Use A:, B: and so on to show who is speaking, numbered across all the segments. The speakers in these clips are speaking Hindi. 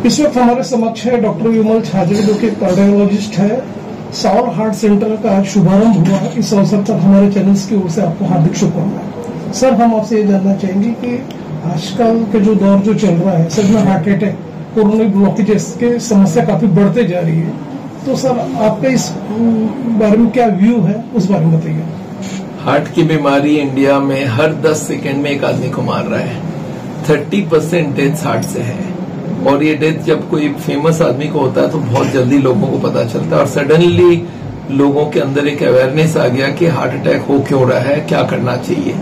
A: इस वक्त हमारे समक्ष है डॉक्टर विमल छाजड़े, जो कि कार्डियोलॉजिस्ट है। साउल हार्ट सेंटर का आज शुभारंभ हुआ। इस अवसर पर हमारे चैनल्स की ओर से आपको हार्दिक शुभकामनाएं। सर, हम आपसे ये जानना चाहेंगे कि आजकल के जो दौर जो चल रहा है, सर में हार्ट अटैक, कोरोनरी ब्लॉकेजेस की समस्या काफी बढ़ते जा रही है, तो सर आपका इस बारे में क्या व्यू है, उस बारे में बताइए।
B: हार्ट की बीमारी इंडिया में हर 10 सेकंड में एक आदमी को मार रहा है। 30% डेथ हार्ट से है, और ये डेथ जब कोई फेमस आदमी को होता है तो बहुत जल्दी लोगों को पता चलता है, और सडनली लोगों के अंदर एक अवेयरनेस आ गया कि हार्ट अटैक हो क्यों रहा है, क्या करना चाहिए।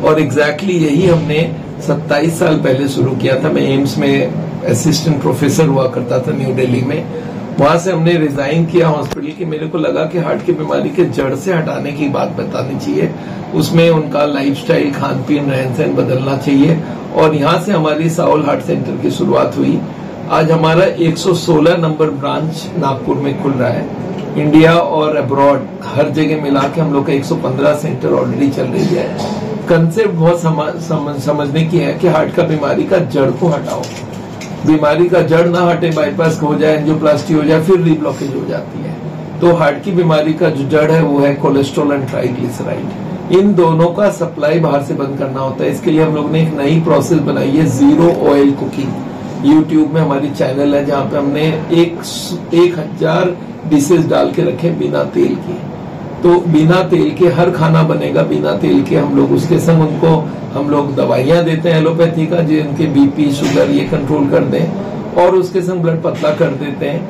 B: और एग्जैक्टली यही हमने 27 साल पहले शुरू किया था। मैं एम्स में असिस्टेंट प्रोफेसर हुआ करता था न्यू दिल्ली में। वहां से हमने रिजाइन किया हॉस्पिटल की। मेरे को लगा कि हार्ट की बीमारी के जड़ से हटाने की बात बतानी चाहिए। उसमें उनका लाइफस्टाइल, खान पीन, रहन सहन बदलना चाहिए, और यहां से हमारी साउल हार्ट सेंटर की शुरुआत हुई। आज हमारा 116 नंबर ब्रांच नागपुर में खुल रहा है। इंडिया और अब्रॉड हर जगह मिला के हम लोग का 115 सेंटर ऑलरेडी चल रही है। कंसेप्ट बहुत समझने की है कि हार्ट का बीमारी का जड़ को हटाओ। बीमारी का जड़ ना हटे, बाईपास हो जाए, एंजियोप्लास्टी हो जाए, फिर रीब्लॉकेज हो जाती है। तो हार्ट की बीमारी का जो जड़ है वो है कोलेस्ट्रॉल एंड ट्राइग्लिसराइड। इन दोनों का सप्लाई बाहर से बंद करना होता है। इसके लिए हम लोग ने एक नई प्रोसेस बनाई है, जीरो ऑयल कुकिंग। यूट्यूब में हमारी चैनल है जहां पे हमने 1000 डिशेज डाल के रखे बिना तेल के। तो बिना तेल के हर खाना बनेगा, बिना तेल के। हम लोग उसके संग उनको हम लोग दवाइयां देते हैं एलोपैथी का, जिनके बीपी, शुगर ये कंट्रोल कर दें, और उसके संग ब्लड पतला कर देते हैं।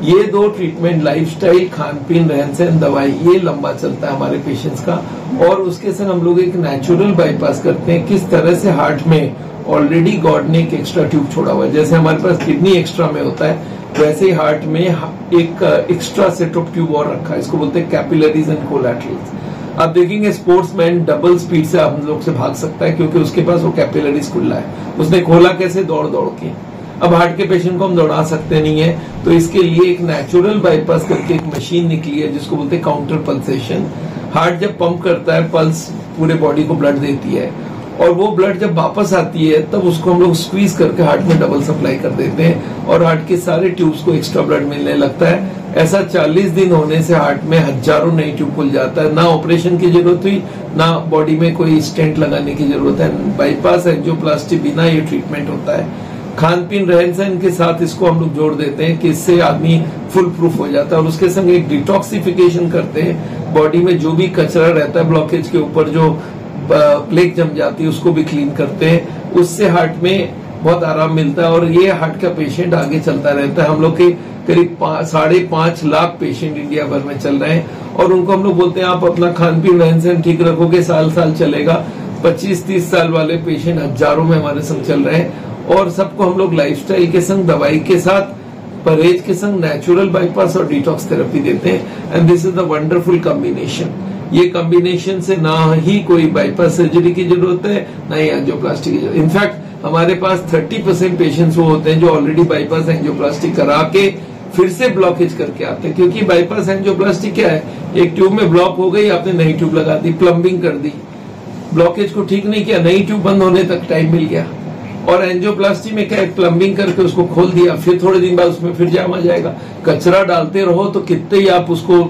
B: ये दो ट्रीटमेंट, लाइफस्टाइल, खान पीन, रहन सहन, दवाई, ये लंबा चलता है हमारे पेशेंट्स का। और उसके संग हम लोग एक नेचुरल बाईपास करते हैं। किस तरह से हार्ट में ऑलरेडी गॉड ने एक एक्स्ट्रा ट्यूब छोड़ा हुआ है, जैसे हमारे पास किडनी एक्स्ट्रा में होता है, वैसे ही हार्ट में एक एक्स्ट्रा सेट ऑफ ट्यूब और रखा है। इसको बोलते हैं कैपिलरीज एंड कोलैटरल्स। आप देखेंगे स्पोर्ट्समैन डबल स्पीड से आप लोग से भाग सकता है, क्योंकि उसके पास वो कैपिलरीज खुला है। उसने खोला कैसे? दौड़ दौड़ के। अब हार्ट के पेशेंट को हम दौड़ा सकते नहीं है, तो इसके लिए एक नेचुरल बाईपास करके एक मशीन निकली है जिसको बोलते हैं काउंटर पल्सेशन। हार्ट जब पंप करता है, पल्स पूरे बॉडी को ब्लड देती है, और वो ब्लड जब वापस आती है तब उसको हम लोग स्क्वीज करके हार्ट में डबल सप्लाई कर देते हैं, और हार्ट के सारे ट्यूब्स को एक्स्ट्रा ब्लड मिलने लगता है। ऐसा 40 दिन होने से हार्ट में हजारों नई ट्यूब खुल जाता है। ना ऑपरेशन की जरूरत हुई, ना बॉडी में कोई स्टेंट लगाने की जरूरत है। बाईपास, एंजियोप्लास्टी, बिना ये ट्रीटमेंट होता है। खान पीन, रहन सहन के साथ इसको हम लोग जोड़ देते हैं कि इससे आदमी फुल प्रूफ हो जाता है। और उसके संग एक डिटॉक्सिफिकेशन करते हैं। बॉडी में जो भी कचरा रहता है, ब्लॉकेज के ऊपर जो प्लेग जम जाती है, उसको भी क्लीन करते हैं। उससे हार्ट में बहुत आराम मिलता है, और ये हार्ट का पेशेंट आगे चलता रहता है। हम लोग के करीब 5.5 लाख पेशेंट इंडिया भर में चल रहे हैं, और उनको हम लोग बोलते हैं आप अपना खान पीन, रहन सहन ठीक रखोगे, साल साल चलेगा। 25-30 साल वाले पेशेंट हजारों में हमारे संग चल रहे हैं, और सबको हम लोग लाइफस्टाइल के संग, दवाई के साथ, परहेज के संग नेचुरल बाईपास और डिटॉक्स थेरेपी देते हैं। And this is the wonderful combination. ये कॉम्बिनेशन से ना ही कोई बाईपास सर्जरी की जरूरत है, ना ही एंजियोप्लास्टी की जरूरत। इनफैक्ट हमारे पास 30% पेशेंट्स वो होते हैं जो ऑलरेडी बाईपास एंजियोप्लास्टी करा के फिर से ब्लॉकेज करके आते हैं। क्योंकि बाईपास एंजियोप्लास्टी क्या है, एक ट्यूब में ब्लॉक हो गई, आपने नई ट्यूब लगा दी, प्लम्बिंग कर दी, ब्लॉकेज को ठीक नहीं किया, नई ट्यूब बंद होने तक टाइम मिल गया। और एंजियोप्लास्टी में क्या है, प्लम्बिंग करके उसको खोल दिया, फिर थोड़े दिन बाद उसमें फिर जाम आ जाएगा। कचरा डालते रहो तो कितने ही आप उसको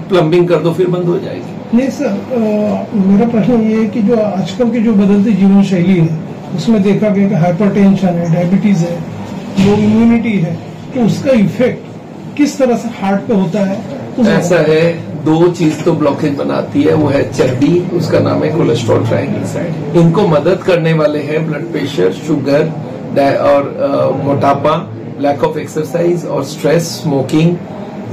B: प्लम्बिंग कर दो, फिर बंद हो जाएगी।
A: नहीं सर, मेरा प्रश्न ये है कि जो आजकल की जो बदलती जीवन शैली है, उसमें देखा गया कि हाइपरटेंशन है, डायबिटीज है, लो इम्यूनिटी है, तो उसका इफेक्ट किस तरह से हार्ट पे होता है?
B: ऐसा है, दो चीज तो ब्लॉकेज बनाती है, वो है चर्बी, उसका नाम है कोलेस्ट्रॉल, ट्राइग्लिसराइड। इनको मदद करने वाले हैं ब्लड प्रेशर, शुगर और मोटापा, लैक ऑफ एक्सरसाइज और स्ट्रेस, स्मोकिंग।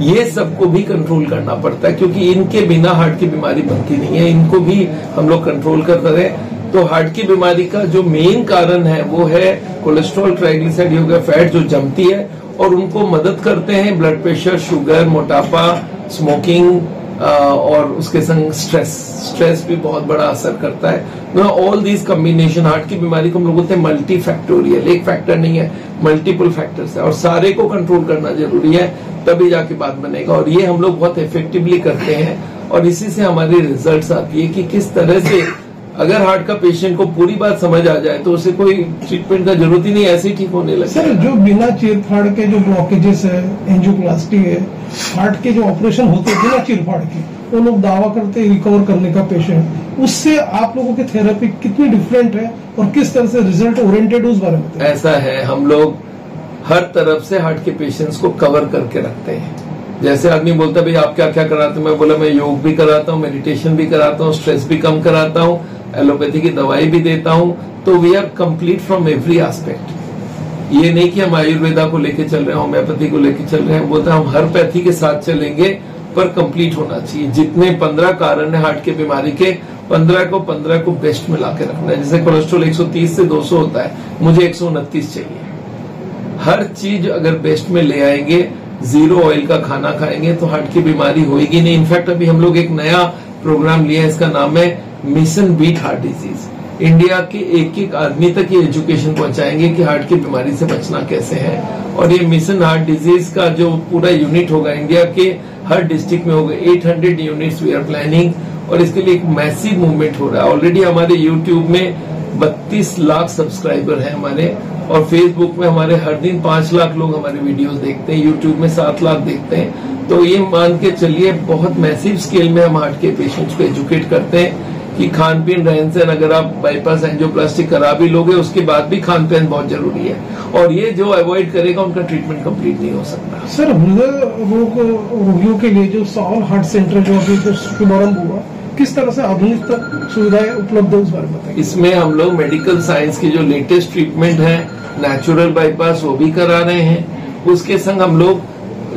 B: ये सबको भी कंट्रोल करना पड़ता है, क्योंकि इनके बिना हार्ट की बीमारी बनती नहीं है। इनको भी हम लोग कंट्रोल करते रहे तो हार्ट की बीमारी का जो मेन कारण है वो है कोलेस्ट्रॉल, ट्राइग्लिसराइड हो गया, फैट जो जमती है, और उनको मदद करते हैं ब्लड प्रेशर, शुगर, मोटापा, स्मोकिंग, और उसके संग स्ट्रेस भी बहुत बड़ा असर करता है। ऑल दीज कॉम्बिनेशन हार्ट की बीमारी को हम लोग बोलते हैं मल्टी फैक्टोरियल। एक फैक्टर नहीं है, मल्टीपल फैक्टर्स है, और सारे को कंट्रोल करना जरूरी है, तभी जाके बात बनेगा। और ये हम लोग बहुत इफेक्टिवली करते हैं, और इसी से हमारी रिजल्ट्स आती है कि किस तरह से अगर हार्ट का पेशेंट को पूरी बात समझ आ जाए तो उसे कोई ट्रीटमेंट का जरूरत ही नहीं, ऐसे ही ठीक होने लगे।
A: सर जो बिना चीरफाड़ के जो ब्लॉकेजेस है, एंजियोप्लास्टी है, हार्ट के जो ऑपरेशन होते हैं बिना चीरफाड़ के, वो लोग दावा करते हैं रिकवर करने का पेशेंट, उससे आप लोगों की थेरेपी कितनी डिफरेंट है और किस तरह से रिजल्ट ओरिएंटेड उस बारे में?
B: ऐसा है, हम लोग हर तरफ से हार्ट के पेशेंट्स को कवर करके रखते हैं। जैसे आदमी बोलता है भाई आप क्या क्या कराते हैं, मैं बोला मैं योग भी कराता हूँ, मेडिटेशन भी कराता हूँ, स्ट्रेस भी कम कराता हूँ, एलोपैथी की दवाई भी देता हूँ। तो we are complete from every aspect. ये नहीं कि हम आयुर्वेदा को लेके चल रहे हैं, होम्योपैथी को लेके चल रहे हैं, बोलते हैं हम हर पैथी के साथ चलेंगे, पर कंप्लीट होना चाहिए। जितने 15 कारण है हार्ट की बीमारी के, 15 को बेस्ट में ला के रखना है। जैसे कोलेस्ट्रॉल 130 से 200 होता है, मुझे 129 चाहिए। हर चीज अगर बेस्ट में ले आएंगे, जीरो ऑयल का खाना खाएंगे तो हार्ट की बीमारी होगी नहीं। इनफैक्ट अभी हम लोग एक नया प्रोग्राम लिया है, इसका नाम है mission beat heart disease. India के एक एक आदमी तक ये एजुकेशन पहुंचाएंगे कि हार्ट की बीमारी से बचना कैसे है। और ये मिशन हार्ट डिजीज का जो पूरा यूनिट होगा, इंडिया के हर डिस्ट्रिक्ट में होगा। 800 यूनिट्स वी आर प्लानिंग, और इसके लिए एक मैसिव मूवमेंट हो रहा है। ऑलरेडी हमारे यूट्यूब में 32 लाख सब्सक्राइबर हैं हमारे, और फेसबुक में हमारे हर दिन 5 लाख लोग हमारे वीडियोस देखते हैं, यूट्यूब में 7 लाख देखते हैं। तो ये मान के चलिए बहुत मैसिव स्केल में हम हार्ट के पेशेंट्स को एजुकेट करते हैं कि खान पीन, रहन सहन, अगर आप बाईपास एंजियोप्लास्टी करा भी लोगे उसके बाद भी खान पीन बहुत जरूरी है, और ये जो अवॉइड करेगा उनका ट्रीटमेंट कंप्लीट नहीं हो सकता।
A: सर हृदय रोगियों के लिए जो साउल हार्ट सेंटर जो अभी शुभारंभ हुआ, किस तरह से आधुनिक तक सुविधाएं उपलब्ध है उस बारे में बताइए।
B: इसमें हम लोग मेडिकल साइंस की जो लेटेस्ट ट्रीटमेंट है, नेचुरल बाईपास, वो भी करा रहे हैं। उसके संग हम लोग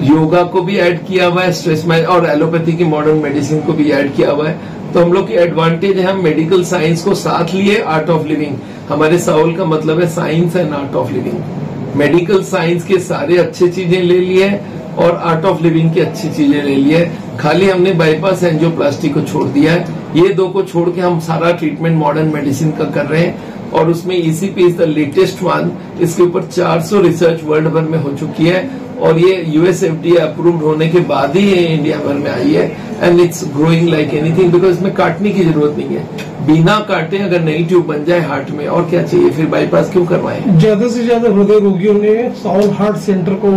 B: योगा को भी ऐड किया हुआ है, स्ट्रेस में, और एलोपैथी की मॉडर्न मेडिसिन को भी ऐड किया हुआ है। तो हम लोग की एडवांटेज है, हम मेडिकल साइंस को साथ लिए, आर्ट ऑफ लिविंग, हमारे साउल का मतलब है science and art of living. Medical science के सारे अच्छी चीजें ले लिए और आर्ट ऑफ लिविंग की अच्छी चीजें ले लिए। खाली हमने बाईपास एंजियोप्लास्टी को छोड़ दिया है। ये दो को छोड़ के हम सारा ट्रीटमेंट मॉडर्न मेडिसिन का कर रहे हैं, और उसमें ECP is the latest one. इसके ऊपर 400 रिसर्च वर्ल्ड भर में हो चुकी है, और ये यूएसएफडीए अप्रूव्ड होने के बाद ही ये इंडिया भर में आई है। And it's growing like anything, because इसमें काटने की जरूरत नहीं है। बिना काटे अगर नई ट्यूब बन जाए हार्ट में, और क्या चाहिए, फिर बाईपास क्यों करवाएं।
A: ज्यादा से ज्यादा हृदय रोगियों ने साउल हार्ट सेंटर को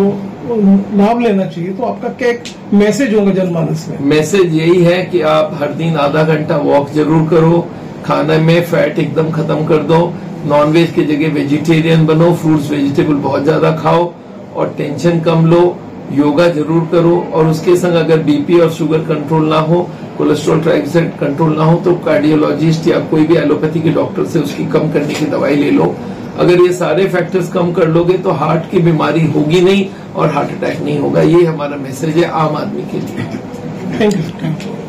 A: लाभ लेना चाहिए, तो आपका क्या मैसेज होगा जनमानस में?
B: मैसेज यही है कि आप हर दिन आधा घंटा वॉक जरूर करो, खाने में फैट एकदम खत्म कर दो, नॉनवेज की जगह वेजिटेरियन बनो, फ्रूट्स वेजिटेबल बहुत ज्यादा खाओ, और टेंशन कम लो, योगा जरूर करो। और उसके संग अगर बीपी और शुगर कंट्रोल ना हो, कोलेस्ट्रॉल, ट्राइग्लिसराइड कंट्रोल ना हो, तो कार्डियोलॉजिस्ट या कोई भी एलोपैथी के डॉक्टर से उसकी कम करने की दवाई ले लो। अगर ये सारे फैक्टर्स कम कर लोगे तो हार्ट की बीमारी होगी नहीं और हार्ट अटैक नहीं होगा। ये हमारा मैसेज है आम आदमी के लिए।
A: Thank you.